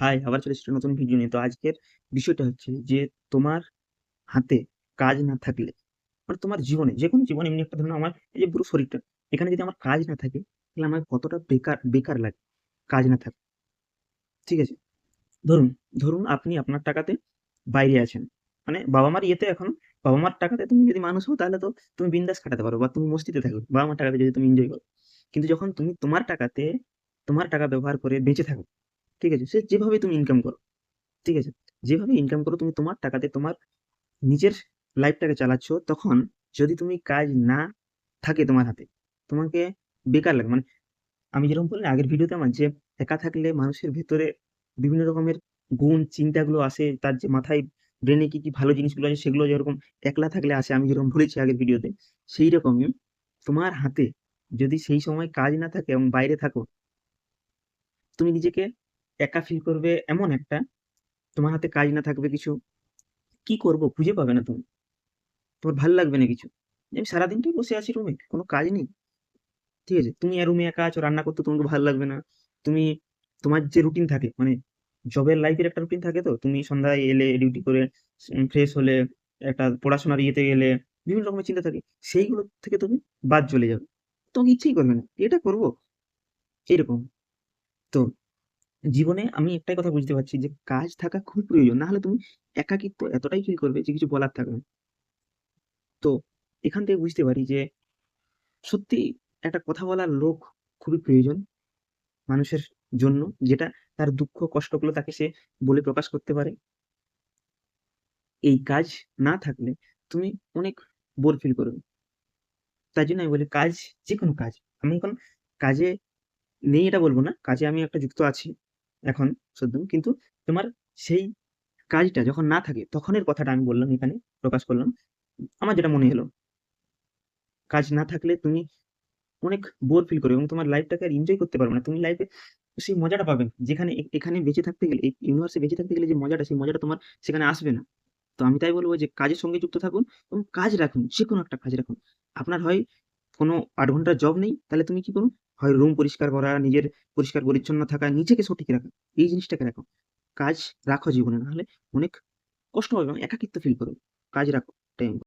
High, আবার চলে এসেছি নতুন ভিডিও নিয়ে। তো আজকের বিষয়টা হচ্ছে যে তোমার হাতে কাজ না থাকলে, মানে তোমার জীবনে যেকোনো জীবনে এমনি একটা ধরুন আমার এই যে পুরো শরীরটা, এখানে যদি আমার কাজ না থাকে তাহলে আমার কতটা বেকার বেকার লাগে কাজ না থাকে। ঠিক আছে? ধরুন ধরুন আপনি আপনার টাকাতে বাইরে আছেন, মানে বাবা মার ইয়েতে এখন বাবা মার টাকাতে তুমি যদি মানুষ হও তাহলে তো তুমি বিন্দাস খাটাতে পারো বা তুমি মস্তিতে থাকো বাবা মার টাকাতে যদি তুমি এনজয় করো। কিন্তু যখন তুমি তোমার টাকাতে তোমার টাকা ব্যবহার করে বেঁচে থাকো, ঠিক আছে, সে যেভাবে তুমি ইনকাম করো, ঠিক আছে? যেভাবে ইনকাম করো তুমি তোমার টাকাতে তোমার নিজের লাইফটাকে চালাচ্ছ, তখন যদি তুমি কাজ না থাকে তোমার হাতে, তোমাকে বেকার লাগে। মানে আমি যেরকম বললাম আগের ভিডিওতে আমার যে একা থাকলে মানুষের ভেতরে বিভিন্ন রকমের গুণ চিন্তাগুলো আসে, তার যে মাথায় ব্রেনে কি কি ভালো জিনিসগুলো আছে সেগুলো যেরকম একলা থাকলে আসে, আমি যেরকম বলেছি আগের ভিডিওতে, সেই রকমই তোমার হাতে যদি সেই সময় কাজ না থাকে এবং বাইরে থাকো, তুমি নিজেকে একা ফিল করবে। এমন একটা তোমার হাতে কাজ না থাকবে কিছু, কি করব খুঁজে পাবে না তুমি, তোমার ভাল লাগবে না কিছু। যে আমি সারাদিনটাই বসে আছি রুমে, কোনো কাজ নেই। ঠিক আছে? তুমি আর রুমে একা আছো, রান্না করতে তোমাকে ভালো লাগবে না। তুমি তোমার যে রুটিন থাকে, মানে জবের লাইফের একটা রুটিন থাকে, তো তুমি সন্ধ্যায় এলে ডিউটি করে ফ্রেশ হলে একটা পড়াশোনার ইয়েতে গেলে বিভিন্ন রকমের চিন্তা থাকে, সেইগুলো থেকে তুমি বাদ চলে যাবে। তোমাকে ইচ্ছেই করবে না এটা করবো এরকম। তো জীবনে আমি একটাই কথা বুঝতে পারছি যে কাজ থাকা খুব প্রয়োজন, না হলে তুমি একাকিত্ব এতটাই ফিল করবে যে কিছু বলার থাকবে না। তো এখান থেকে বুঝতে পারি যে সত্যি একটা কথা বলার লোক খুবই প্রয়োজন মানুষের জন্য, যেটা তার দুঃখ কষ্টগুলো তাকে সে বলে প্রকাশ করতে পারে। এই কাজ না থাকলে তুমি অনেক বোর ফিল করবে। তাই জন্য আমি বলি কাজ, যে কোনো কাজ, আমি এখন কাজে নেই এটা বলবো না, কাজে আমি একটা যুক্ত আছি এখন সদ্য, কিন্তু তোমার সেই কাজটা যখন না থাকে তখনের কথাটা আমি বললাম এখানে, প্রকাশ করলাম আমার যেটা মনে হলো। কাজ না থাকলে তুমি অনেক বোর ফিল করবে এবং তোমার লাইফটাকে আর এনজয় করতে পারবে না। তুমি লাইফে সেই মজাটা পাবে না, যেখানে এখানে বেঁচে থাকতে গেলে, এই ইউনিভার্সে বেঁচে থাকতে গেলে যে মজাটা, সেই মজাটা তোমার সেখানে আসবে না। তো আমি তাই বলবো যে কাজের সঙ্গে যুক্ত থাকুন এবং কাজ রাখুন, যে কোনো একটা কাজ রাখুন। আপনার হয় কোনো 8 ঘন্টার জব নেই, তাহলে তুমি কি করুন, হয় রুম পরিষ্কার করা, নিজের পরিষ্কার পরিচ্ছন্ন থাকা, নিজেকে সঠিক রাখা, এই জিনিসটাকে রাখো। কাজ রাখো জীবনে, নাহলে অনেক কষ্ট হবে এবং একাকিত্ব ফিল করবে। কাজ রাখো, টাইম